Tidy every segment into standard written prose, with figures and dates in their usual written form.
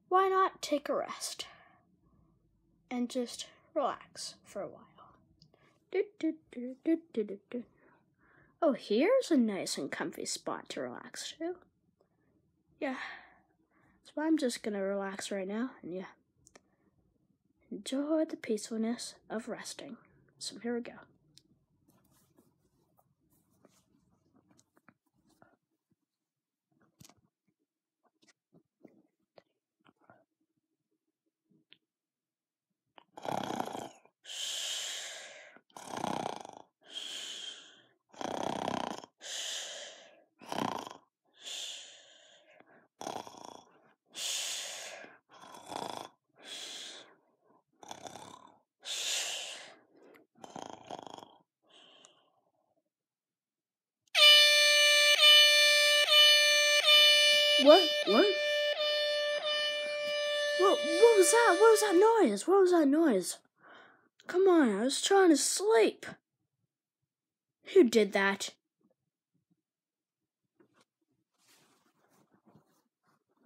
why not take a rest and just relax for a while? Oh, here's a nice and comfy spot to relax to. Yeah, so I'm just gonna relax right now and enjoy the peacefulness of resting. So here we go. What? What was that? What was that noise? What was that noise? Come on, I was trying to sleep. Who did that?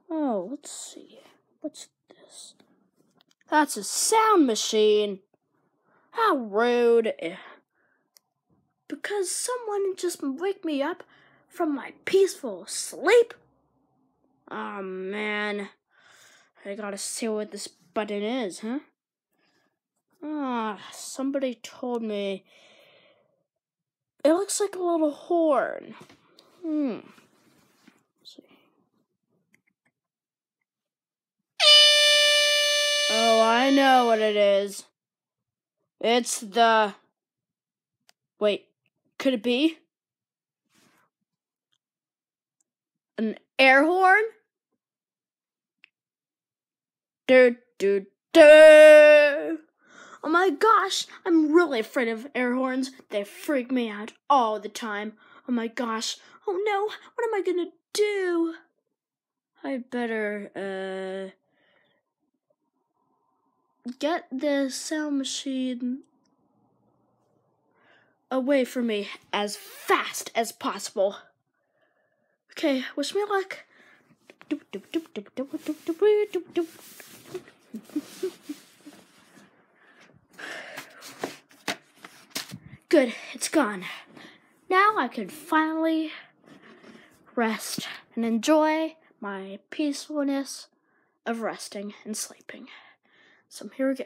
Oh, let's see. What's this? That's a sound machine. How rude. Because someone just wake me up from my peaceful sleep? Oh, man. I gotta see what this button is, huh? Somebody told me it looks like a little horn. Let's see. Oh, I know what it is. It's the... Wait, could it be an air horn? Do, do, do. Oh my gosh, I'm really afraid of air horns. They freak me out all the time. Oh my gosh. Oh no, what am I gonna do? I better, get the sound machine away from me as fast as possible. Okay, wish me luck. Good, it's gone. Now I can finally rest and enjoy my peacefulness of resting and sleeping. So here we go.